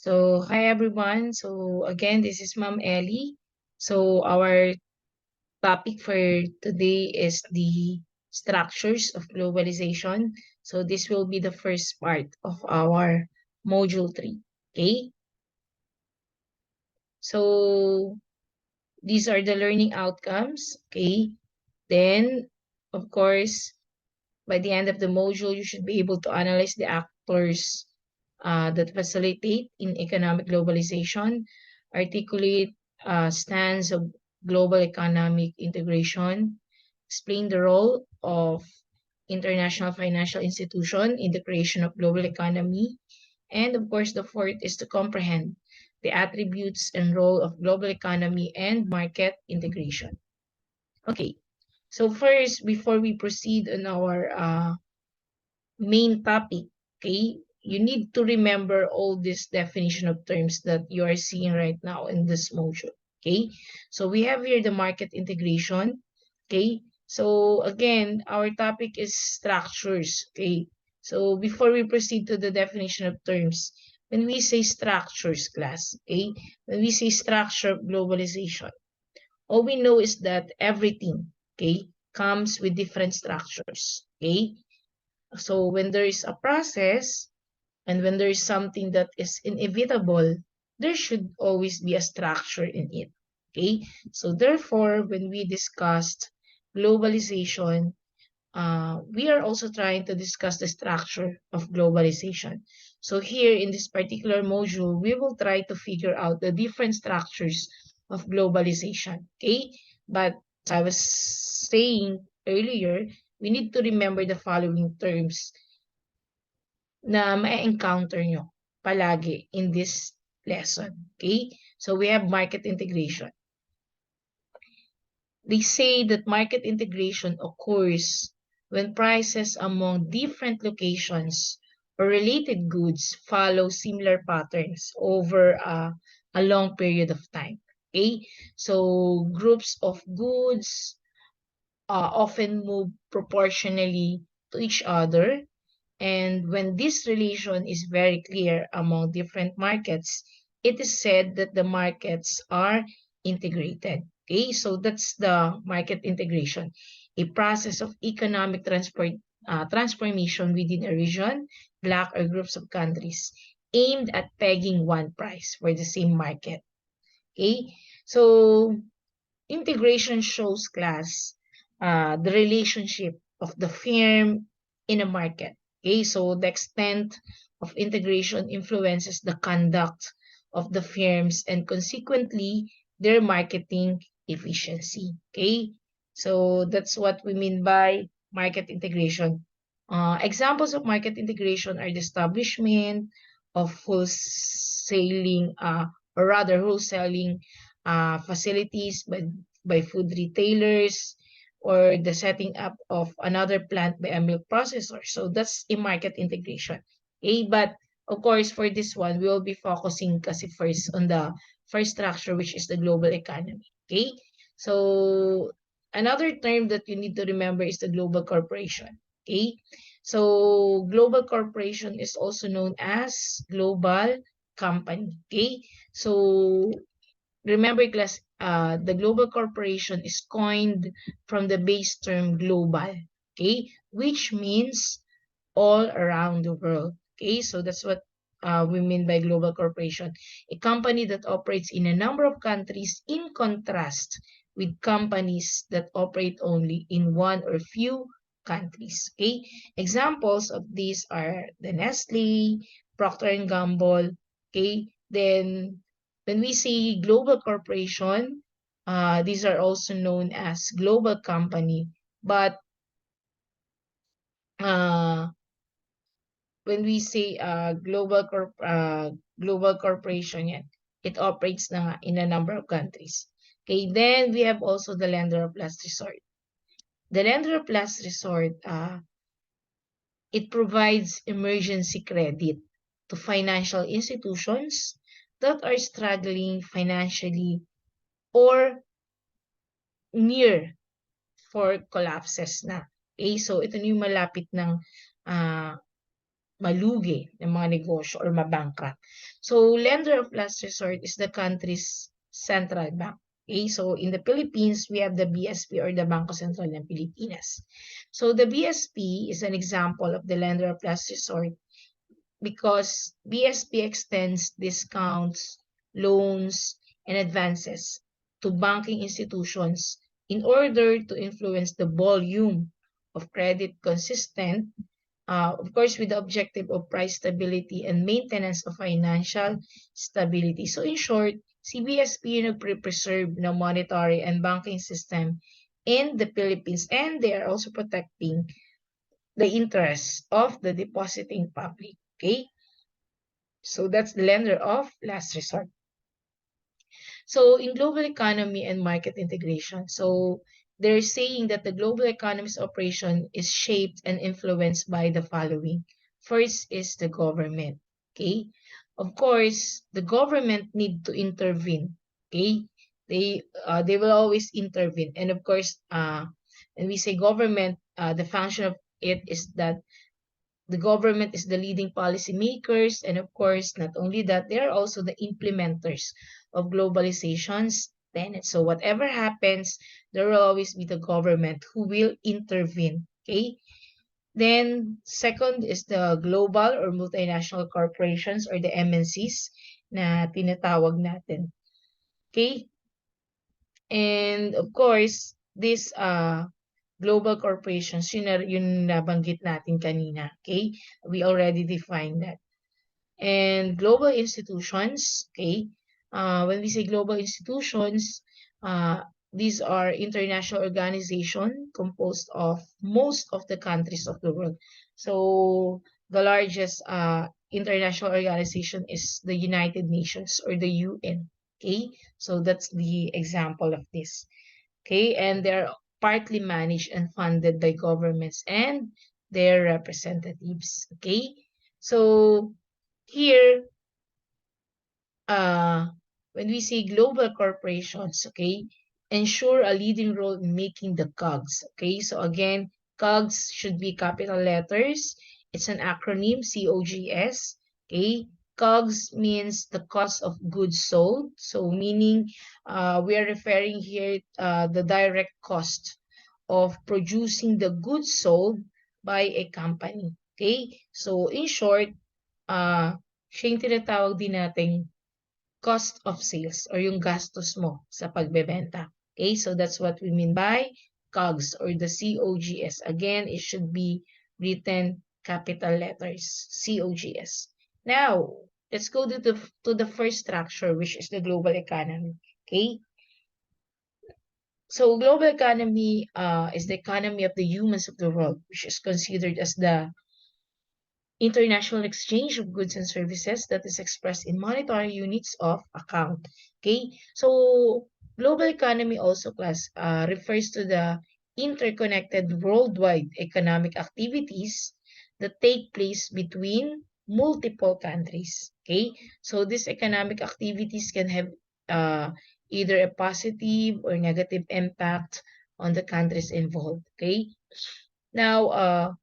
So, hi everyone. So, again, this is Ma'am Ellie. So, our topic for today is the structures of globalization. So, this will be the first part of our module 3. Okay? So, these are the learning outcomes. Okay? Then, of course, by the end of the module, you should be able to analyze the actors that facilitate in economic globalization, articulate stance of global economic integration, explain the role of international financial institution in the creation of global economy, and of course, the fourth is to comprehend the attributes and role of global economy and market integration. Okay, so first, before we proceed on our main topic, okay, you need to remember all this definition of terms that you are seeing right now in this module, okay? So we have here the market integration, okay? So again, our topic is structures, okay? So before we proceed to the definition of terms, when we say structures class, okay? When we say structure of globalization, all we know is that everything, okay, comes with different structures, okay? So when there is a process and when there is something that is inevitable, there should always be a structure in it. Okay? So therefore, when we discussed globalization, we are also trying to discuss the structure of globalization. So here in this particular module, we will try to figure out the different structures of globalization. Okay? But as I was saying earlier, we need to remember the following terms na ma-encounter nyo palagi in this lesson. Okay? So we have market integration. They say that market integration occurs when prices among different locations or related goods follow similar patterns over a long period of time. Okay? So groups of goods often move proportionally to each other. And when this relation is very clear among different markets, it is said that the markets are integrated. Okay, so that's the market integration, a process of economic transformation within a region, bloc, or groups of countries aimed at pegging one price for the same market. Okay, so integration shows class the relationship of the firm in a market. Okay, so the extent of integration influences the conduct of the firms and consequently their marketing efficiency. Okay, so that's what we mean by market integration. Examples of market integration are the establishment of wholesaling, or rather wholesaling facilities by food retailers, or the setting up of another plant by a milk processor. So that's a market integration. Okay, but of course, for this one, we will be focusing kasi first on the first structure, which is the global economy. Okay, so another term that you need to remember is the global corporation. Okay, so global corporation is also known as global company. Okay, so remember, class, the global corporation is coined from the base term global, okay, which means all around the world. Okay, so that's what we mean by global corporation. A company that operates in a number of countries in contrast with companies that operate only in one or few countries. Okay, examples of these are the Nestle, Procter and Gamble. Okay, then when we say global corporation, these are also known as global company, but uh, when we say global corporation, yan, it operates na in a number of countries. Okay, then we have also the lender of last resort. The lender of last resort, it provides emergency credit to financial institutions that are struggling financially or near for collapses na. Okay, so ito yung malapit ng uh, malugi ng mga negosyo or mabankrupt. So, lender of last resort is the country's central bank. Okay, so in the Philippines, we have the BSP or the Bangko Sentral ng Pilipinas. So, the BSP is an example of the lender of last resort because BSP extends discounts, loans, and advances to banking institutions in order to influence the volume of credit consistent, of course, with the objective of price stability and maintenance of financial stability. So in short, CBSP preserve the monetary and banking system in the Philippines, and they are also protecting the interests of the depositing public. Okay, so that's the lender of last resort. So in global economy and market integration, so they're saying that the global economy's operation is shaped and influenced by the following. First is the government. Okay, of course, the government need to intervene. Okay, they will always intervene, and of course, when we say government, the function of it is that the government is the leading policy makers, and of course, not only that, they are also the implementers of globalization's tenets. So whatever happens, there will always be the government who will intervene. Okay? Then, second is the global or multinational corporations or the MNCs na tinatawag natin. Okay? And of course, this global corporations, yun nabanggit natin kanina. Okay? We already defined that. And global institutions, okay? When we say global institutions, these are international organizations composed of most of the countries of the world. So the largest international organization is the United Nations or the UN. Okay, so that's the example of this. Okay, and they're partly managed and funded by governments and their representatives. Okay, so here, when we say global corporations, okay, ensure a leading role in making the COGS. Okay, so again, COGS should be capital letters. It's an acronym, COGS. Okay, COGS means the cost of goods sold. So meaning, we are referring here the direct cost of producing the goods sold by a company. Okay, so in short, siya yung tinatawag din nating cost of sales or yung gastos mo sa pagbebenta. Okay, so that's what we mean by COGS or the COGS. Again, it should be written capital letters, COGS. Now, let's go to the first structure, which is the global economy. Okay, so global economy is the economy of the humans of the world, which is considered as the international exchange of goods and services that is expressed in monetary units of account. Okay, so global economy also refers to the interconnected worldwide economic activities that take place between multiple countries. Okay, so these economic activities can have either a positive or negative impact on the countries involved. Okay, now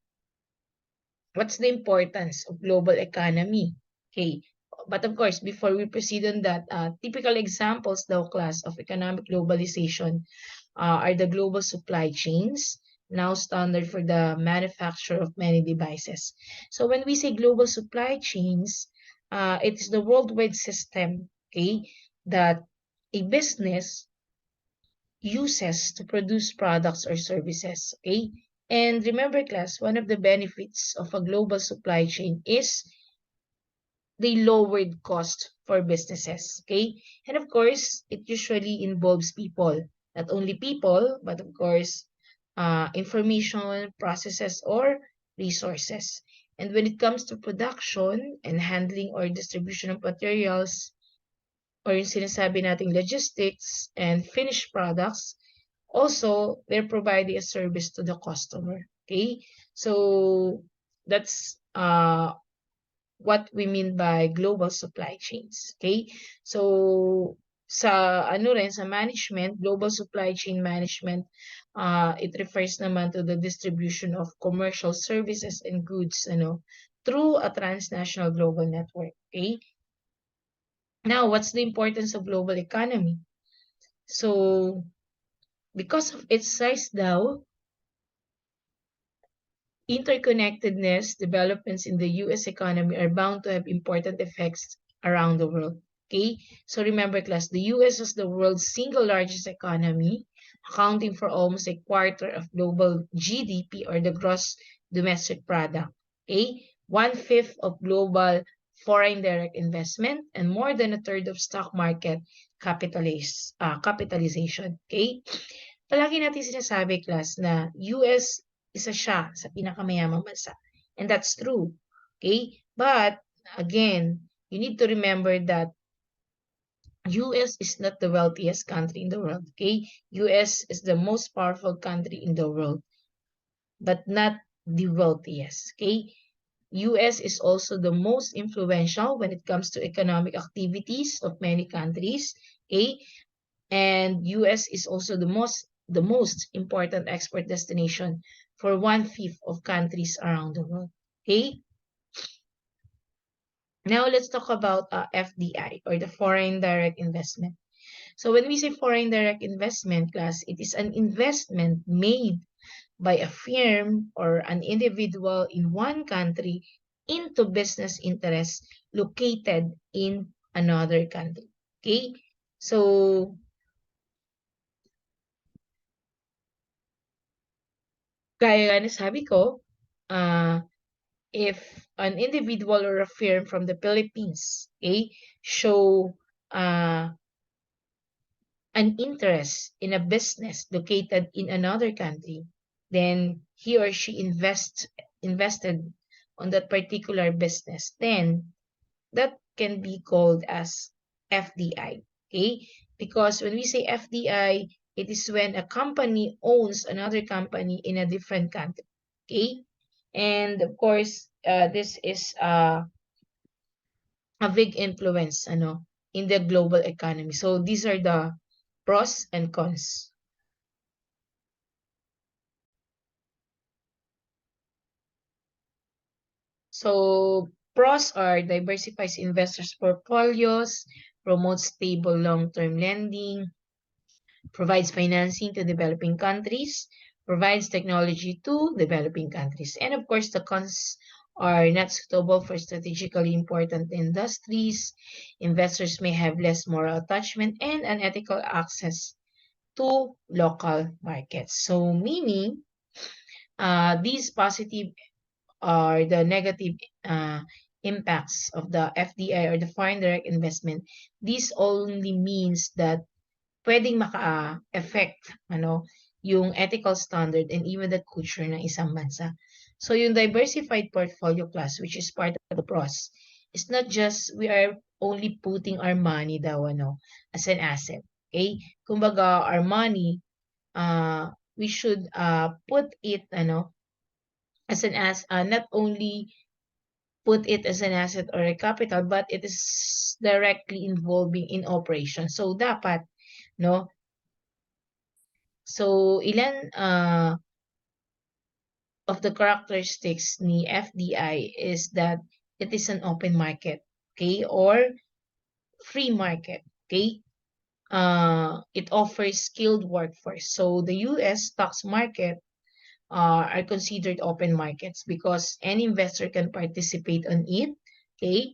what's the importance of global economy? Okay, but of course, before we proceed on that, typical examples daw class of economic globalization are the global supply chains, now standard for the manufacture of many devices. So when we say global supply chains, it is the worldwide system, okay, that a business uses to produce products or services, okay? And remember, class, one of the benefits of a global supply chain is the lowered cost for businesses, okay? And of course, it usually involves people. Not only people, but of course, information, processes, or resources. And when it comes to production and handling or distribution of materials, or yung sinasabi nating logistics and finished products, also, they're providing a service to the customer. Okay? So, that's what we mean by global supply chains. Okay? So, sa management, global supply chain management, it refers naman to the distribution of commercial services and goods, through a transnational global network. Okay. Now, what's the importance of global economy? So, because of its size now, interconnectedness, developments in the US economy are bound to have important effects around the world. Okay? So remember, class, the US is the world's single largest economy, accounting for almost a quarter of global GDP or the gross domestic product. Okay? One-fifth of global foreign direct investment and more than a third of stock market capitalization. Okay? Palagi natin sinasabi, class, na US isa siya sa pinakamayamang bansa. And that's true. Okay? But, again, you need to remember that US is not the wealthiest country in the world. Okay? US is the most powerful country in the world, but not the wealthiest. Okay? US is also the most influential when it comes to economic activities of many countries. Okay? And US is also the most important export destination for one-fifth of countries around the world. Okay? Now let's talk about FDI, or the foreign direct investment. So when we say foreign direct investment, class, it is an investment made by a firm or an individual in one country into business interests located in another country. Okay? So gaya nga na sabi ko, if an individual or a firm from the Philippines, okay, show an interest in a business located in another country, then he or she invested on that particular business, then that can be called as FDI. Okay? Because when we say FDI, it is when a company owns another company in a different country. Okay? And of course, this is a big influence in the global economy. So these are the pros and cons. So pros are diversifies investors' portfolios, promotes stable long-term lending, provides financing to developing countries, provides technology to developing countries. And of course, the cons are not suitable for strategically important industries. Investors may have less moral attachment and unethical access to local markets. So meaning, these positive or the negative impacts of the FDI or the foreign direct investment, this only means that pwedeng maka-affect yung ethical standard and even the culture ng isang bansa. So yung diversified portfolio class, which is part of the pros, is not just we are only putting our money daw as an asset. Okay? Kumbaga, our money, we should put it as not only put it as an asset or a capital, but it is directly involving in operation. So dapat no. So ilan of the characteristics ni FDI is that it is an open market, okay, or free market, okay. It offers skilled workforce. So the US stocks market are considered open markets because any investor can participate on it, okay?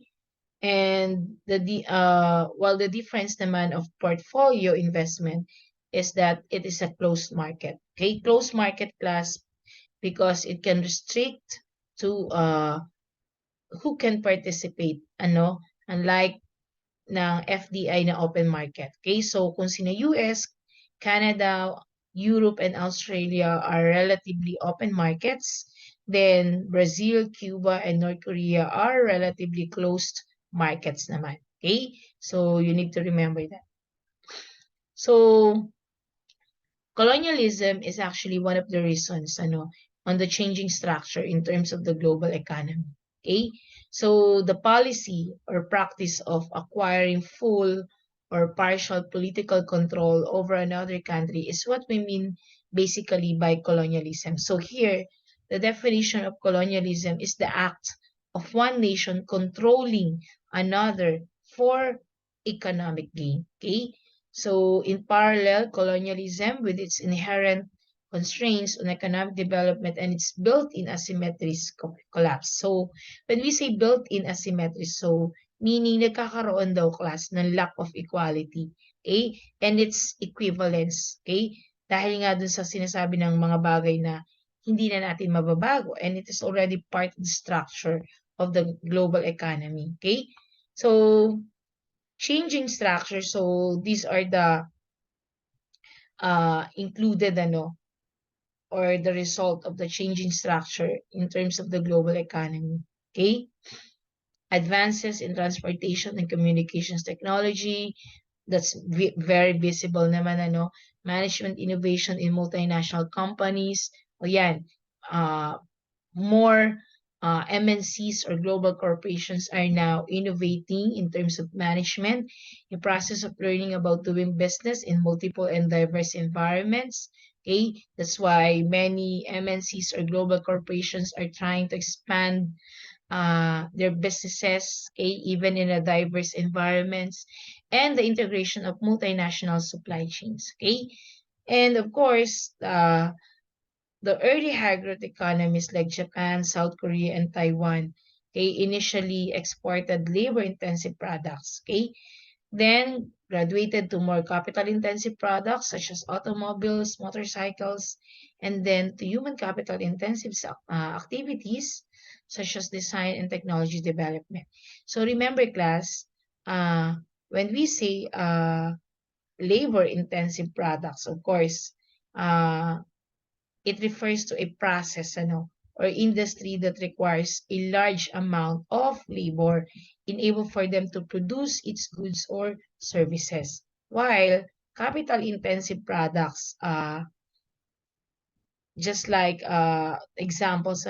And while the difference naman of portfolio investment is that it is a closed market, okay? Closed market class because it can restrict to who can participate, unlike ng FDI na open market. Okay, so kung sina US, Canada, Europe, and Australia are relatively open markets, then Brazil, Cuba, and North Korea are relatively closed markets naman. Okay, so you need to remember that. So colonialism is actually one of the reasons on the changing structure in terms of the global economy. Okay? So the policy or practice of acquiring full or partial political control over another country is what we mean basically by colonialism. So here, the definition of colonialism is the act of one nation controlling another for economic gain. Okay? So, in parallel, colonialism with its inherent constraints on economic development and its built-in asymmetries collapse. So, when we say built-in asymmetries, so meaning nagkakaroon daw class ng lack of equality, okay? And its equivalence, okay? Dahil nga dun sa sinasabi ng mga bagay na hindi na natin mababago and it is already part of the structure of the global economy, okay? So, changing structure, so these are the included or the result of the changing structure in terms of the global economy, okay? Advances in transportation and communications technology, that's very visible naman, management innovation in multinational companies, o yan, more MNCs or global corporations are now innovating in terms of management, the process of learning about doing business in multiple and diverse environments. Okay, that's why many MNCs or global corporations are trying to expand their businesses, okay, even in a diverse environments, and the integration of multinational supply chains. Okay, and of course, the early high-growth economies like Japan, South Korea, and Taiwan, okay, initially exported labor-intensive products, okay, then graduated to more capital-intensive products such as automobiles, motorcycles, and then to human capital-intensive activities such as design and technology development. So remember, class, when we say labor-intensive products, of course, it refers to a process or industry that requires a large amount of labor in able for them to produce its goods or services. While capital-intensive products, just like examples,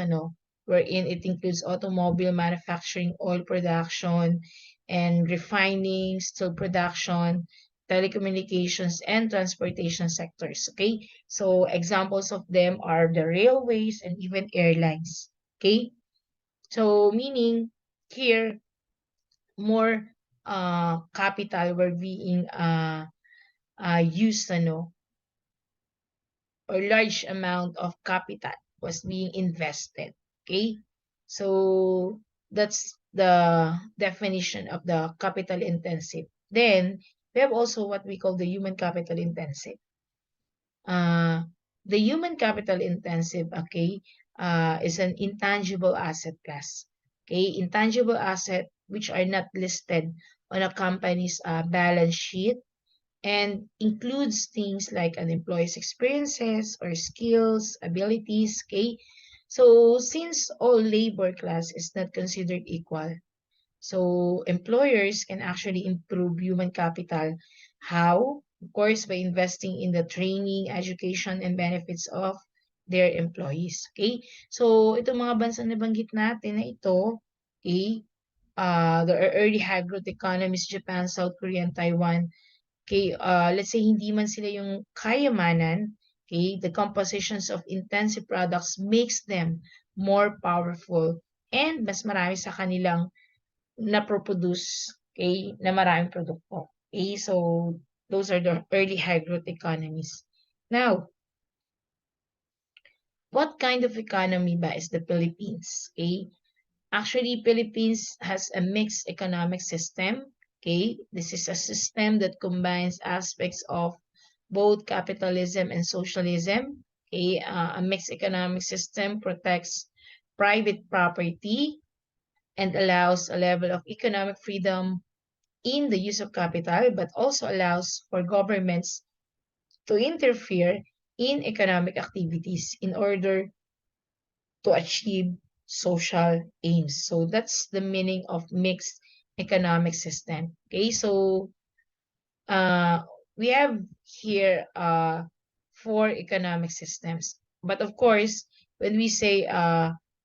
wherein it includes automobile manufacturing, oil production, and refining, steel production, telecommunications, and transportation sectors. Okay, so examples of them are the railways and even airlines. Okay, so meaning here more capital were being used, or large amount of capital was being invested. Okay, so that's the definition of the capital intensive. Then we have also what we call the human capital intensive. The human capital intensive, okay, is an intangible asset class. Okay, intangible asset which are not listed on a company's balance sheet and includes things like an employee's experiences or skills, abilities, okay? So since all labor class is not considered equal, so employers can actually improve human capital. How? Of course, by investing in the training, education, and benefits of their employees. Okay? So, itong mga bansang nabanggit natin na ito, okay, the early high-growth economies, Japan, South Korea, and Taiwan, okay, let's say hindi man sila yung kayamanan, okay, the compositions of intensive products makes them more powerful and mas marami sa kanilang na-produce, okay, na maraming produkto. Okay, so those are the early high-growth economies. Now, what kind of economy ba is the Philippines? Okay, actually, Philippines has a mixed economic system. Okay, this is a system that combines aspects of both capitalism and socialism. Okay, a mixed economic system protects private property and allows a level of economic freedom in the use of capital, but also allows for governments to interfere in economic activities in order to achieve social aims. So that's the meaning of mixed economic system. Okay, so we have here four economic systems. But of course, when we say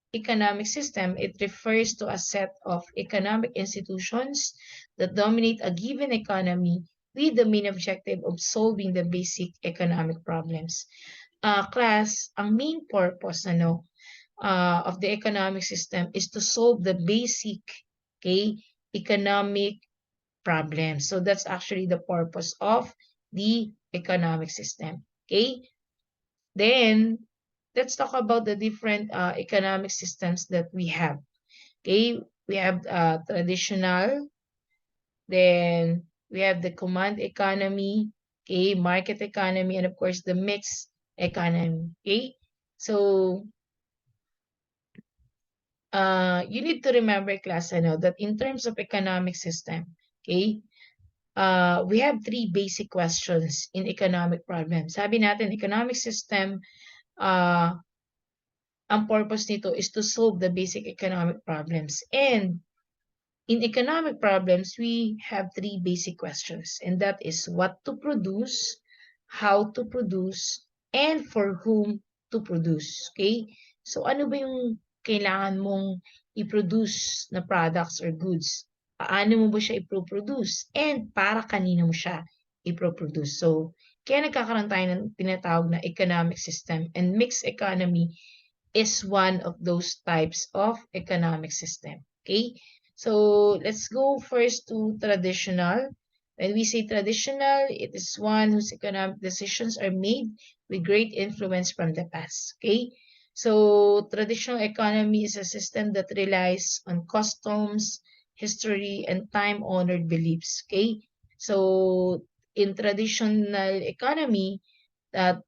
economic system, it refers to a set of economic institutions that dominate a given economy with the main objective of solving the basic economic problems. Class, ang main purpose of the economic system is to solve the basic, okay, economic problems. So that's actually the purpose of the economic system. Okay, then let's talk about the different economic systems that we have. Okay, we have traditional, then we have the command economy, okay, market economy, and of course the mixed economy. Okay, so you need to remember, class, I know that in terms of economic system, okay, we have three basic questions in economic problems. Sabi natin, economic system, uh, ang purpose nito is to solve the basic economic problems. And in economic problems, we have three basic questions, and that is what to produce, how to produce, and for whom to produce. Okay? So ano ba yung kailangan mong i-produce na products or goods? Paano mo ba siya i-produce? And para kanino mo siya i-produce? So, kaya nagkakaroon tayo ng tinatawag na economic system, and mixed economy is one of those types of economic system. Okay, so let's go first to traditional. When we say traditional, it is one whose economic decisions are made with great influence from the past. Okay, so traditional economy is a system that relies on customs, history, and time-honored beliefs. Okay, so in traditional economy, that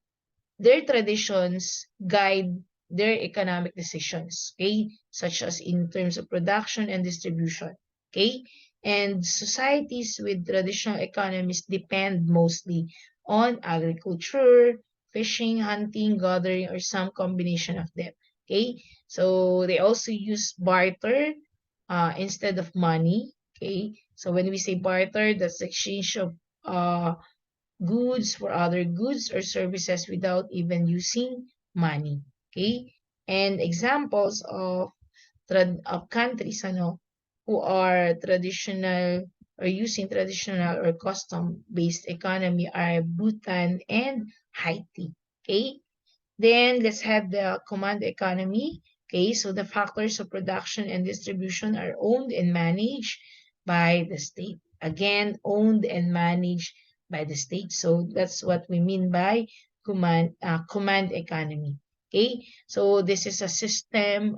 their traditions guide their economic decisions, okay, such as in terms of production and distribution, okay, and societies with traditional economies depend mostly on agriculture, fishing, hunting, gathering, or some combination of them, okay, so they also use barter instead of money, okay, so when we say barter, that's the exchange of goods for other goods or services without even using money. Okay? And examples of countries who are traditional or using traditional or custom-based economy are Bhutan and Haiti. Okay? Then let's have the command economy. Okay, so the factors of production and distribution are owned and managed by the state. Again, owned and managed by the state. So that's what we mean by command economy. Okay, so this is a system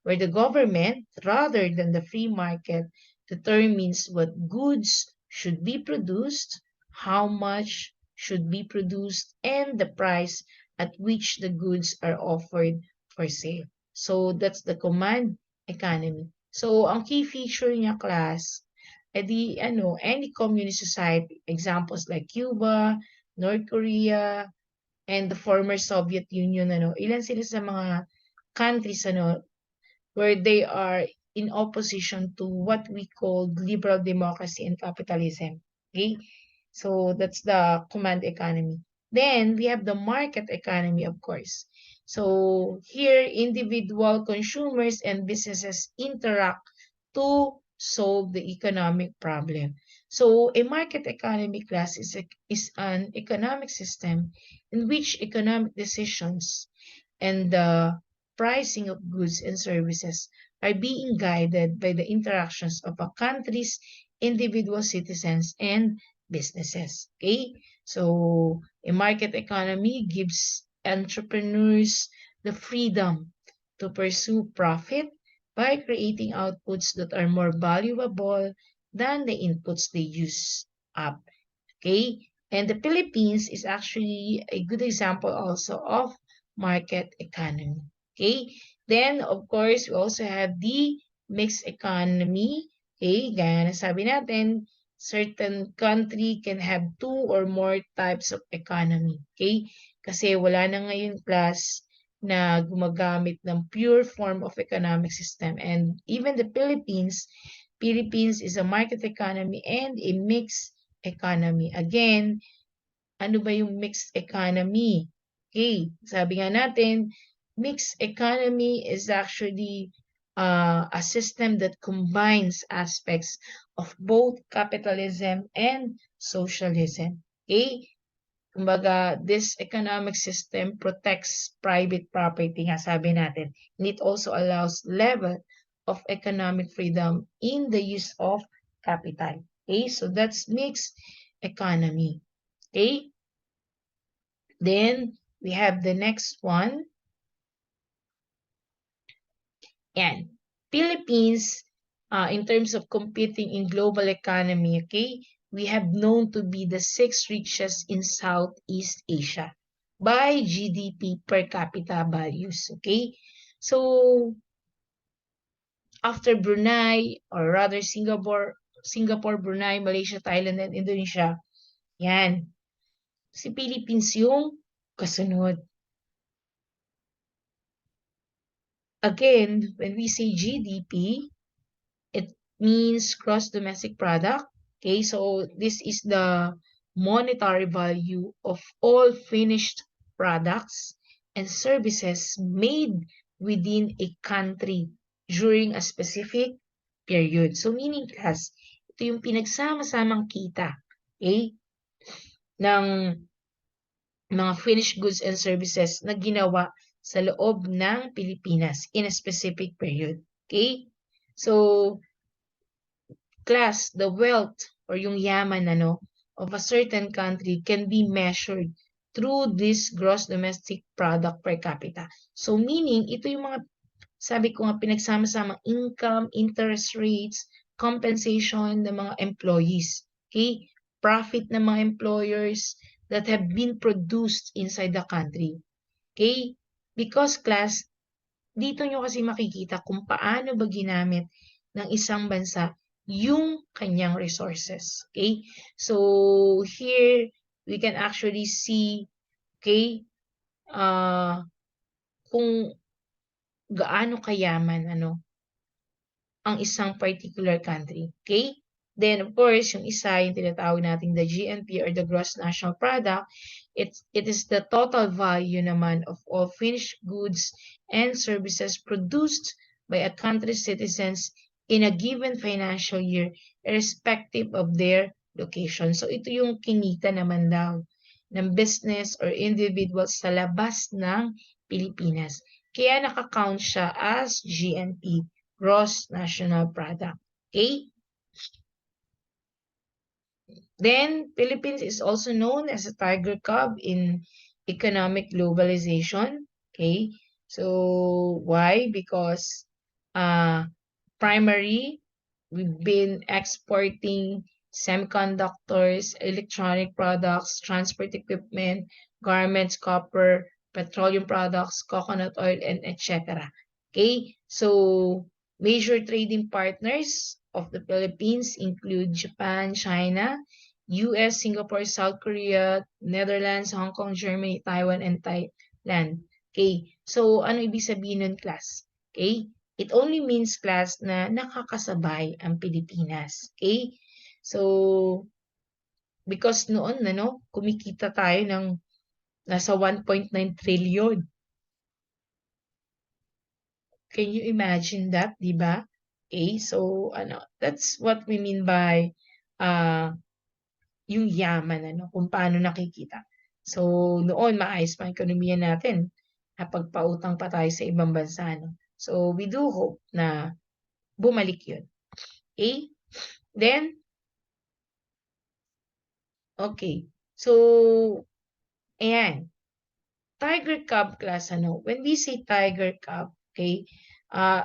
where the government, rather than the free market, determines what goods should be produced, how much should be produced, and the price at which the goods are offered for sale. So that's the command economy. So ang key feature niya, class, edi any communist society, examples like Cuba, North Korea, and the former Soviet Union, ilan sila sa mga countries where they are in opposition to what we call liberal democracy and capitalism. Okay? So that's the command economy. Then we have the market economy, of course. So here, individual consumers and businesses interact to solve the economic problem. So a market economy, class, is an economic system in which economic decisions and the pricing of goods and services are being guided by the interactions of a country's individual citizens and businesses. Okay? So, a market economy gives entrepreneurs the freedom to pursue profit by creating outputs that are more valuable than the inputs they use up. Okay? And the Philippines is actually a good example also of market economy. Okay? Then, of course, we also have the mixed economy. Okay? Gaya na sabi natin, certain country can have two or more types of economy. Okay? Kasi wala na ngayon, class, na gumagamit ng pure form of economic system. And even the Philippines is a market economy and a mixed economy. Again, ano ba yung mixed economy? Okay, sabi nga natin, mixed economy is actually a system that combines aspects of both capitalism and socialism. Okay, Kumbaga, this economic system protects private property nga sabi natin. And it also allows level of economic freedom in the use of capital. Okay, so that's mixed economy. Okay, then we have the next one. And Philippines, in terms of competing in global economy, okay, we have known to be the 6th richest in Southeast Asia by GDP per capita values, okay? So, after Brunei, or rather Singapore, Brunei, Malaysia, Thailand, and Indonesia, yan, si Philippines yung kasunod. Again, when we say GDP, it means gross domestic product. Okay, so this is the monetary value of all finished products and services made within a country during a specific period. So meaning class, ito yung pinagsama-samang kita, okay, ng mga finished goods and services na ginawa sa loob ng Pilipinas in a specific period. Okay? So, class, the wealth or yung yaman of a certain country can be measured through this gross domestic product per capita. So meaning, ito yung mga, sabi ko nga, pinagsama-sama income, interest rates, compensation ng mga employees. Okay? Profit ng mga employers that have been produced inside the country. Okay? Because class, dito nyo kasi makikita kung paano ba ginamit ng isang bansa yung kanyang resources. Okay? So, here, we can actually see, okay, kung gaano kayaman, ang isang particular country. Okay? Then, of course, yung isa, yung tinatawag natin the GNP or the Gross National Product, it is the total value naman of all finished goods and services produced by a country's citizens in a given financial year, irrespective of their location. So, ito yung kinita naman daw ng business or individuals sa labas ng Pilipinas. Kaya naka-count siya as GNP, Gross National Product. Okay? Then, Philippines is also known as a tiger cub in economic globalization. Okay? So, why? Because primary, we've been exporting semiconductors, electronic products, transport equipment, garments, copper, petroleum products, coconut oil, and etc. Okay? So, major trading partners of the Philippines include Japan, China, US, Singapore, South Korea, Netherlands, Hong Kong, Germany, Taiwan, and Thailand. Okay? So, ano ibig sabihin nun, class? Okay? It only means, class, na nakakasabay ang Pilipinas. Okay? So, because noon, kumikita tayo ng nasa 1.9 trillion. Can you imagine that, di ba? Okay, so, that's what we mean by yung yaman, kung paano nakikita. So, noon, maayos pa ang ekonomiya natin. Napagpautang pa tayo sa ibang bansa, So, we do hope na bumalik yun. Okay? Then, okay. So, ayan. Tiger Cub class, when we say Tiger Cub, okay,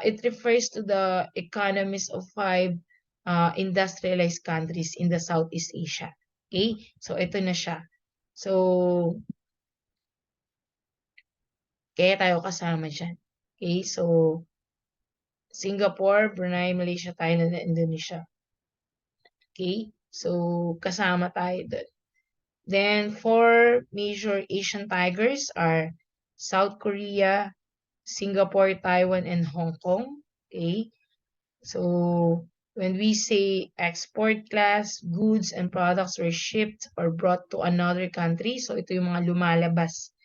it refers to the economies of 5 industrialized countries in the Southeast Asia. Okay? So, ito na siya. So, kaya tayo kasama dyan. Okay? So, Singapore, Brunei, Malaysia, Thailand, and Indonesia. Okay? So, kasama tayo doon. Then, 4 major Asian tigers are South Korea, Singapore, Taiwan, and Hong Kong. Okay? So, when we say export class, goods and products were shipped or brought to another country. So, ito yung mga lumalabas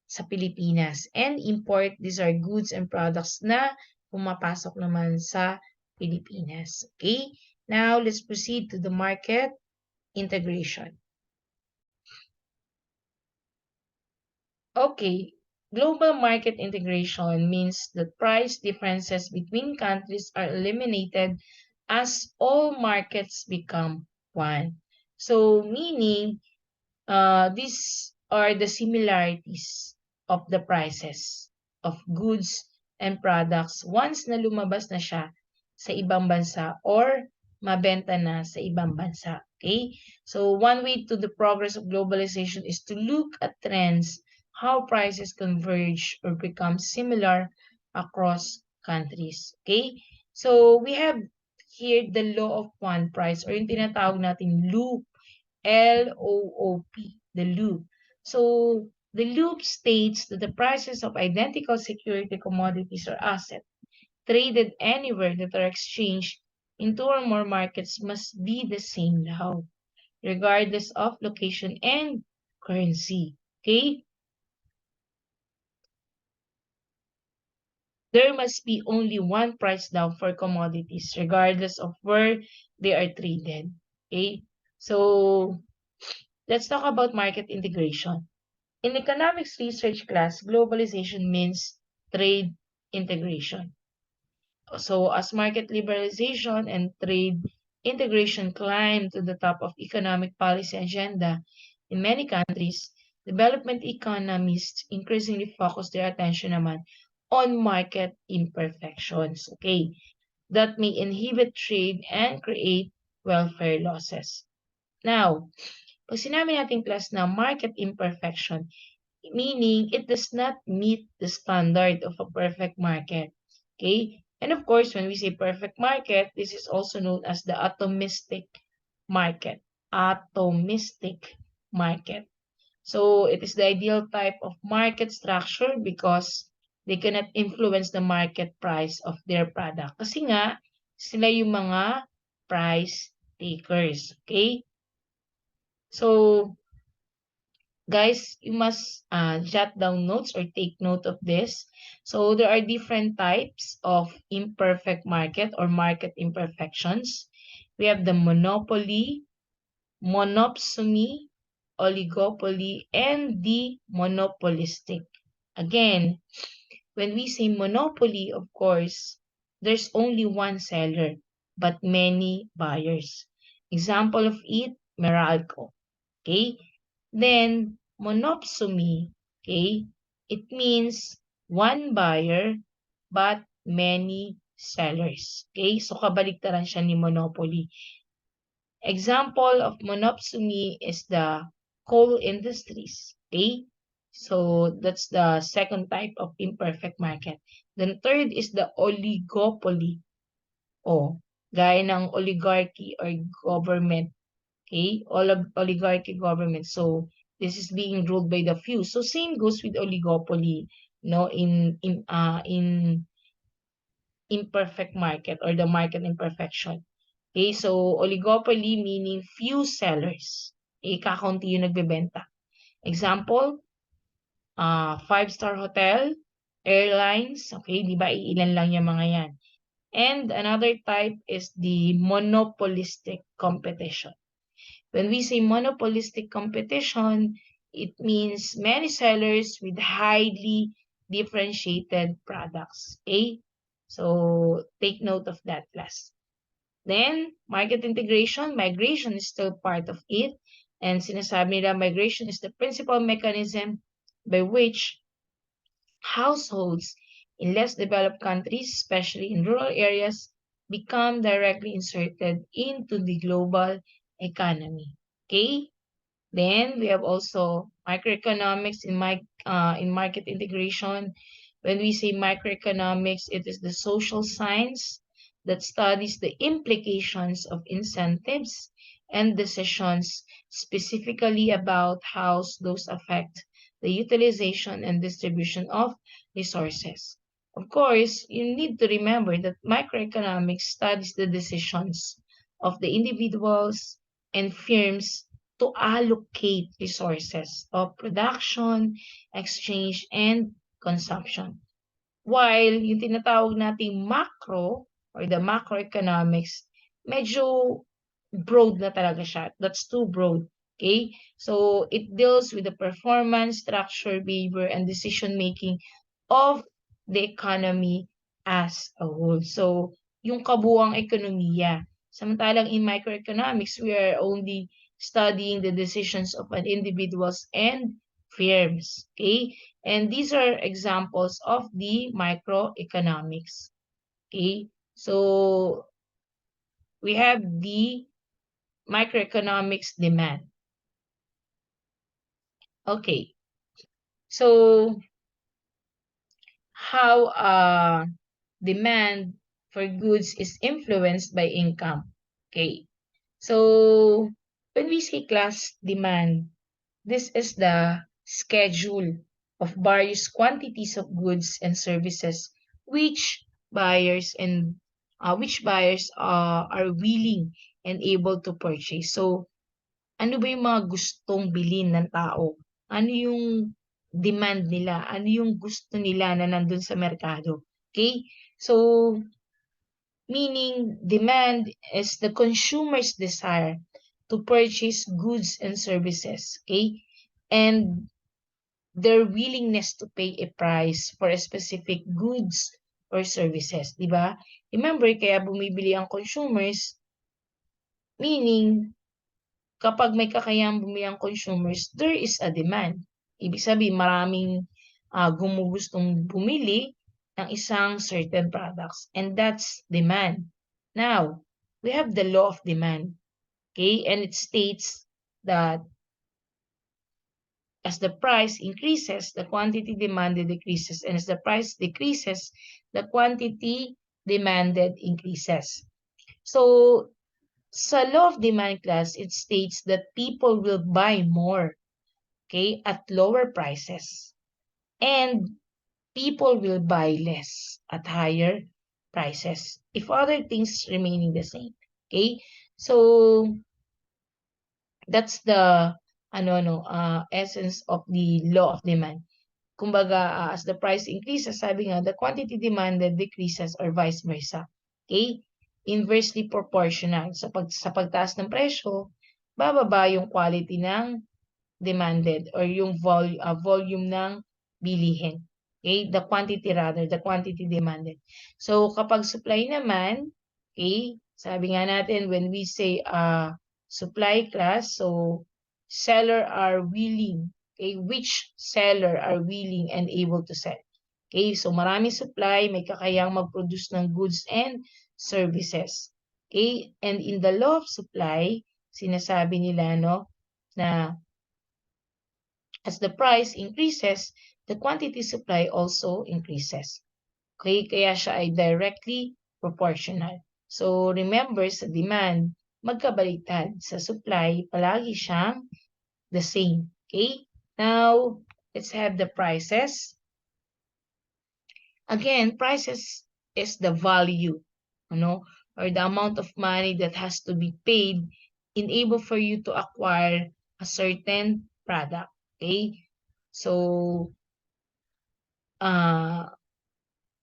sa Pilipinas. And import, these are goods and products na pumapasok naman sa Pilipinas. Okay? Now, let's proceed to the market integration. Okay, global market integration means that price differences between countries are eliminated as all markets become one. So, meaning these are the similarities of the prices of goods and products once na lumabas na siya sa ibang bansa or mabenta na sa ibang bansa. Okay? So, one way to the progress of globalization is to look at trends, how prices converge or become similar across countries. Okay? So, we have here the law of one price or yung tinatawag natin loop LOOP, the loop. So the loop states that the prices of identical security commodities or assets traded anywhere that are exchanged in two or more markets must be the same now, regardless of location and currency. Okay? There must be only one price down for commodities, regardless of where they are traded. Okay? So let's talk about market integration. In economics research class, globalization means trade integration. So as market liberalization and trade integration climb to the top of economic policy agenda in many countries, development economists increasingly focus their attention naman on market imperfections, okay, that may inhibit trade and create welfare losses. Now, pag sinabi natin class na market imperfection, meaning it does not meet the standard of a perfect market. Okay? And of course, when we say perfect market, this is also known as the atomistic market. Atomistic market. So it is the ideal type of market structure because they cannot influence the market price of their product. Kasi nga, sila yung mga price takers. Okay? So, guys, you must jot down notes or take note of this. So there are different types of imperfect market or market imperfections. We have the monopoly, monopsony, oligopoly, and the monopolistic. Again, when we say monopoly, of course, there's only one seller, but many buyers. Example of it, Meralco. Okay? Then, monopsony, okay, it means one buyer but many sellers. Okay? So, kabaliktaran siya ni monopoly. Example of monopsony is the coal industries. Okay? So, that's the second type of imperfect market. Then, third is the oligopoly. O, gaya ng oligarchy or government. Okay, oligarchy government. So this is being ruled by the few. So same goes with oligopoly, no, in imperfect market or the market imperfection. Okay, so oligopoly meaning few sellers. Okay, kakaunti yung nagbebenta. Example, five-star hotel, airlines. Okay, di ba iilan lang yung mga yan. And another type is the monopolistic competition. When we say monopolistic competition, it means many sellers with highly differentiated products. Okay? So, take note of that class. Then, market integration, migration is still part of it. And sinasabi nila, migration is the principal mechanism by which households in less developed countries, especially in rural areas, become directly inserted into the global economy. Okay? Then we have also microeconomics in market integration. When we say microeconomics, it is the social science that studies the implications of incentives and decisions specifically about how those affect the utilization and distribution of resources. Of course, you need to remember that microeconomics studies the decisions of the individuals and firms to allocate resources of production, exchange, and consumption. While yung tinatawag nating macro or the macroeconomics, medyo broad na talaga siya. That's too broad. Okay? So, it deals with the performance, structure, behavior, and decision-making of the economy as a whole. So, yung kabuuang ekonomiya. Samantalang in microeconomics, we are only studying the decisions of an individuals and firms. Okay? And these are examples of the microeconomics. Okay? So, we have the microeconomics demand. Okay. So, how demand for goods is influenced by income. Okay. So, when we say class demand, this is the schedule of various quantities of goods and services which buyers are willing and able to purchase. So, ano ba yung mga gustong bilhin ng tao? Ano yung demand nila? Ano yung gusto nila na nandun sa merkado? Okay? So, meaning demand is the consumer's desire to purchase goods and services. Okay? And their willingness to pay a price for a specific goods or services. Diba? Remember, kaya bumibili ang consumers, meaning kapag may kakayahang bumili ang consumers, there is a demand. Ibig sabihin, maraming gumugustong bumili ng isang certain products. And that's demand. Now, we have the law of demand. Okay? And it states that as the price increases, the quantity demanded decreases. And as the price decreases, the quantity demanded increases. So, sa law of demand class, it states that people will buy more, okay, at lower prices. And people will buy less at higher prices if other things remaining the same. Okay? So, that's the essence of the law of demand. Kumbaga, as the price increases, sabi nga, the quantity demanded decreases or vice versa. Okay? Inversely proportional. Sa pagtaas ng presyo, bababa yung quality ng demanded or yung volume ng bilihin. Okay? The quantity demanded. So, kapag supply naman, okay, sabi nga natin, when we say supply class, so seller are willing, okay, which seller are willing and able to sell. Okay, so maraming supply, may kakayang mag-produce ng goods and services. Okay, and in the law of supply, sinasabi nila, no, na as the price increases, the quantity supply also increases. Okay, kaya siya ay directly proportional. So, remember, sa demand, magkabaliktad. Sa supply, palagi siyang the same. Okay? Now, let's have the prices. Again, prices is the value, or the amount of money that has to be paid in able for you to acquire a certain product. Okay? So,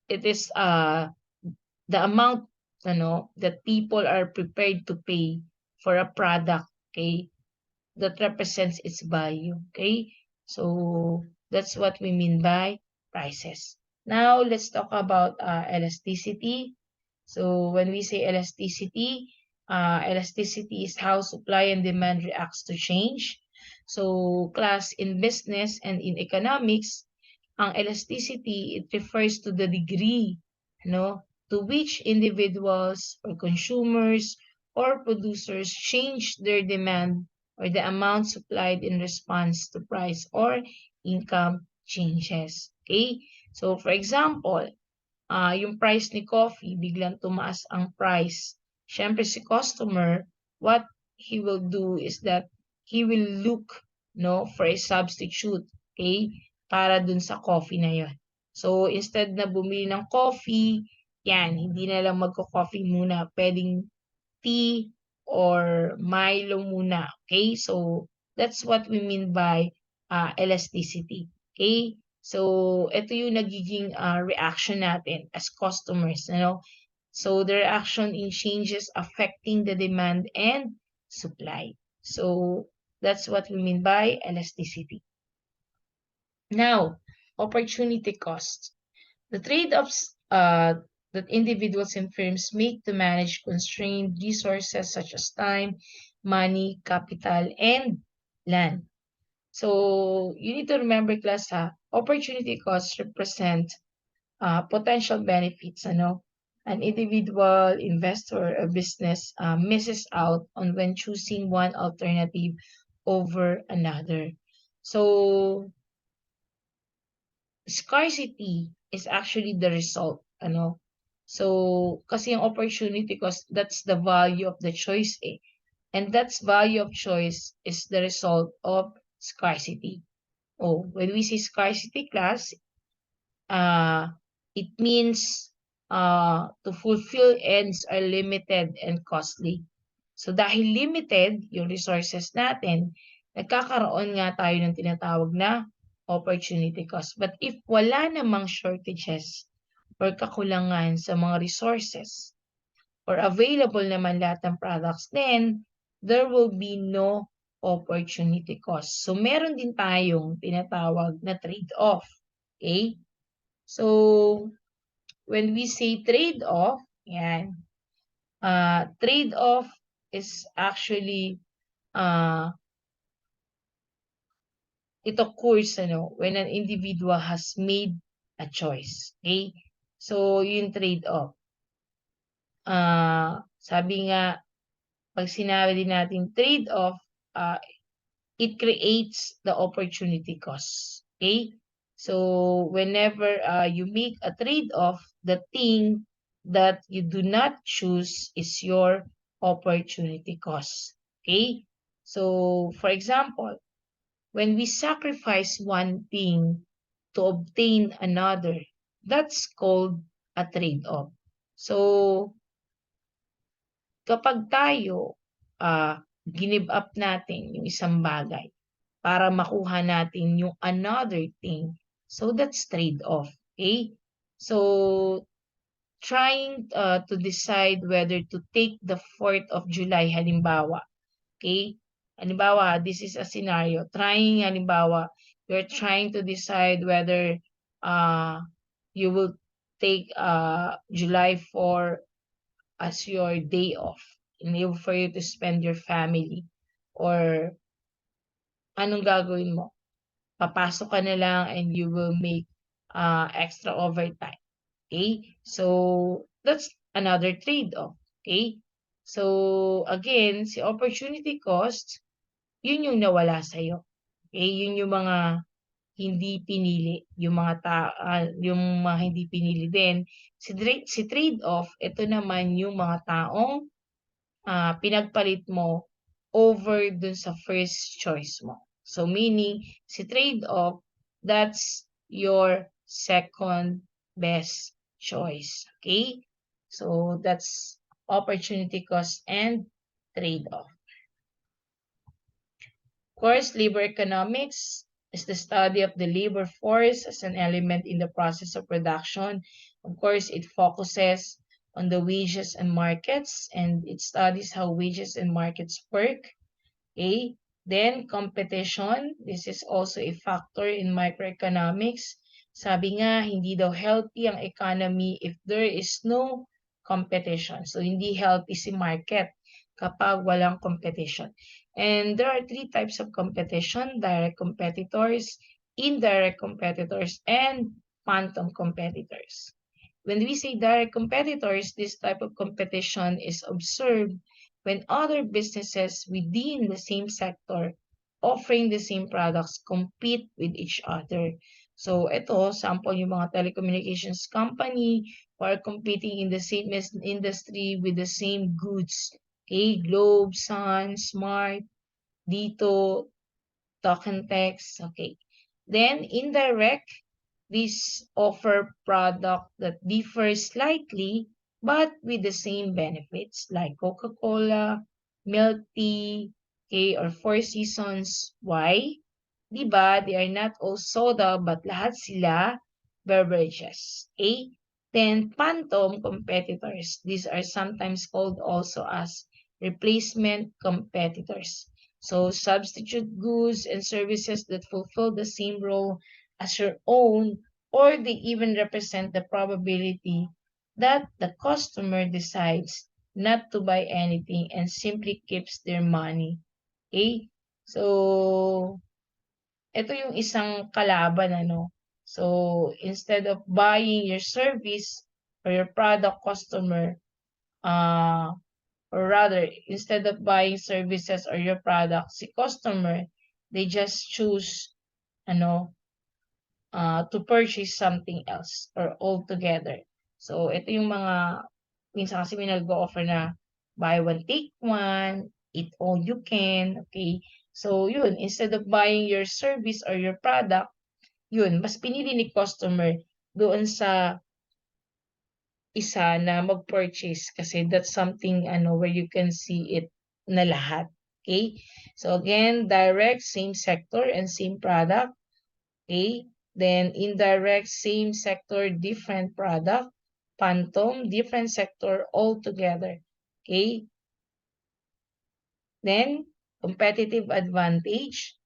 it is the amount that people are prepared to pay for a product, okay, that represents its value. Okay, so that's what we mean by prices. Now let's talk about elasticity. So when we say elasticity, elasticity is how supply and demand reacts to change. So class in business and in economics, ang elasticity, it refers to the degree, to which individuals or consumers or producers change their demand or the amount supplied in response to price or income changes. Okay? So, for example, yung price ni coffee, biglang tumaas ang price. Siyempre si customer, what he will do is that he will look for a substitute, okay, para dun sa coffee na yun. So, instead na bumili ng coffee, yan, hindi na lang magko-coffee muna. Pwedeng tea or Milo muna. Okay? So, that's what we mean by elasticity. Okay? So, ito yung nagiging reaction natin as customers. So, the reaction in changes affecting the demand and supply. So, That's what we mean by elasticity. Now, opportunity cost. The trade-offs that individuals and firms make to manage constrained resources such as time, money, capital, and land. So, you need to remember, class, opportunity costs represent potential benefits. An individual, investor, or business misses out on when choosing one alternative over another. So, scarcity is actually the result. So, kasi yung opportunity cost, that's the value of the choice eh. And that's value of choice is the result of scarcity. Oh, when we say scarcity, class, it means to fulfill ends are limited and costly. So dahil limited yung resources natin, nagkakaroon nga tayo ng tinatawag na opportunity cost. But if wala namang shortages or kakulangan sa mga resources or available naman lahat ng products, then there will be no opportunity cost. So meron din tayong tinatawag na trade-off. Okay? So, when we say trade-off, yan, trade-off is actually, it occurs, when an individual has made a choice. Okay? So, yung trade-off. Sabi nga, pag sinabi din natin trade-off, it creates the opportunity cost. Okay? So, whenever you make a trade-off, the thing that you do not choose is your opportunity cost. Okay? So, for example, when we sacrifice one thing to obtain another, that's called a trade-off. So, kapag tayo give up natin yung isang bagay para makuha natin yung another thing, so that's trade-off. Okay? So, trying to decide whether to take the 4th of July, halimbawa. Okay? Halimbawa, this is a scenario. Halimbawa, you're trying to decide whether you will take July 4 as your day off for you to spend your family, or anong gagawin mo? Papasok ka na lang and you will make extra overtime. Okay? So, that's another trade-off. Okay? So, again, si opportunity cost, yun yung nawala sa'yo. Okay? Yun yung mga hindi pinili. Yung mga hindi pinili din. Si trade-off, ito naman yung mga taong pinagpalit mo over dun sa first choice mo. So, meaning, si trade-off, that's your second best choice. Okay? So, that's opportunity cost and trade-off. Of course, labor economics is the study of the labor force as an element in the process of production. Of course, it focuses on the wages and markets, and it studies how wages and markets work. Okay? Then, competition. This is also a factor in microeconomics. Sabi nga, hindi daw healthy ang economy if there is no competition. So, hindi healthy si market kapag walang competition. And there are 3 types of competition: direct competitors, indirect competitors, and phantom competitors. When we say direct competitors, this type of competition is observed when other businesses within the same sector offering the same products compete with each other. So, ito, sample yung mga telecommunications company who are competing in the same industry with the same goods. Okay, Globe, Sun, Smart, Dito, Talk and Text. Okay. Then, indirect, these offer product that differ slightly but with the same benefits like Coca-Cola, milk tea, okay, or Four Seasons. Why? Diba? They are not all soda but lahat sila beverages. Okay? Then, phantom competitors. These are sometimes called also as replacement competitors. So substitute goods and services that fulfill the same role as your own, or they even represent the probability that the customer decides not to buy anything and simply keeps their money. Okay? So, ito yung isang kalaban, ano? So, instead of buying your service or your product customer, uh, or rather, instead of buying services or your product, si customer, they just choose, ano, to purchase something else or altogether. So, ito yung mga, minsan kasi may nag-offer na buy one, take one, eat all you can, okay? So, yun, instead of buying your service or your product, yun, mas pinili ni customer doon sa isa na mag-purchase kasi that's something ano where you can see it na lahat. Okay? So again, direct, same sector and same product. Okay? Then indirect, same sector, different product. Phantom, different sector altogether. Okay? Then, competitive advantage.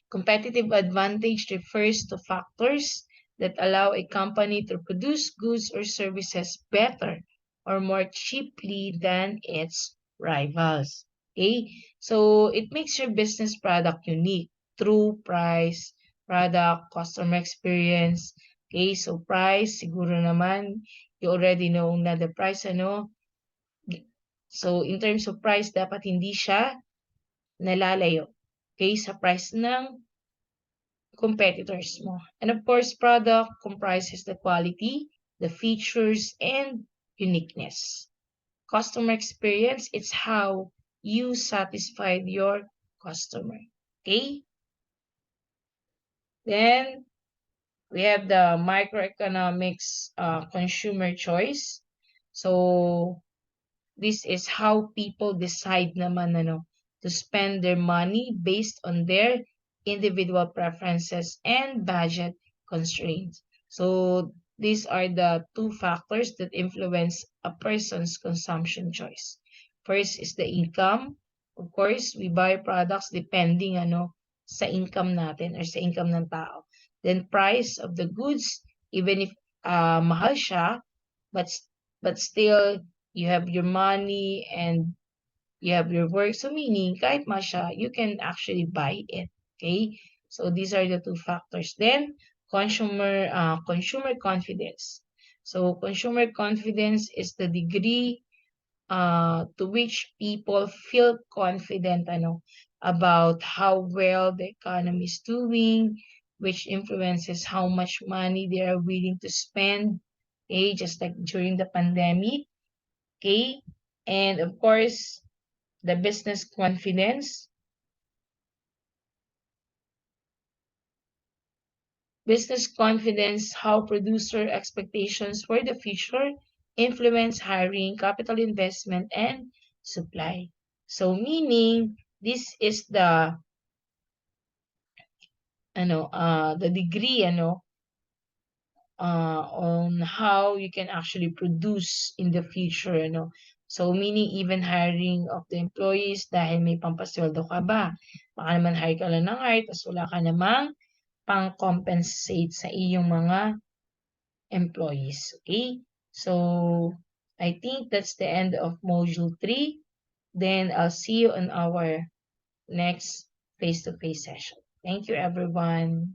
Competitive advantage refers to factors that allow a company to produce goods or services better or more cheaply than its rivals. Okay? So, it makes your business product unique through price, product, customer experience. Okay? So, price, siguro naman, you already know na the price, ano. So, in terms of price, dapat hindi siya nalalayo. Okay? Sa price ng competitors mo. And of course, product comprises the quality, the features, and uniqueness. Customer experience, it's how you satisfied your customer. Okay? Then, we have the microeconomics consumer choice. So, this is how people decide naman ano, to spend their money based on their individual preferences and budget constraints. So these are the two factors that influence a person's consumption choice. First is the income. Of course, we buy products depending ano sa income natin or sa income ng tao. Then price of the goods, even if mahal siya, but still you have your money and you have your work. So meaning, kahit masya, you can actually buy it. Okay? So these are the two factors. Then, consumer confidence. So consumer confidence is the degree to which people feel confident ano, about how well the economy is doing, which influences how much money they are willing to spend. Okay? Just like during the pandemic. Okay? And of course, the business confidence. Business confidence, how producer expectations for the future influence hiring, capital investment, and supply. So meaning, this is the degree, on how you can actually produce in the future, So, meaning even hiring of the employees dahil may pampasweldo ka ba? Baka naman hire ka lang ng hire, tapos wala ka namang pang-compensate sa iyong mga employees. Okay? So, I think that's the end of Module 3. Then, I'll see you on our next face-to-face session. Thank you, everyone.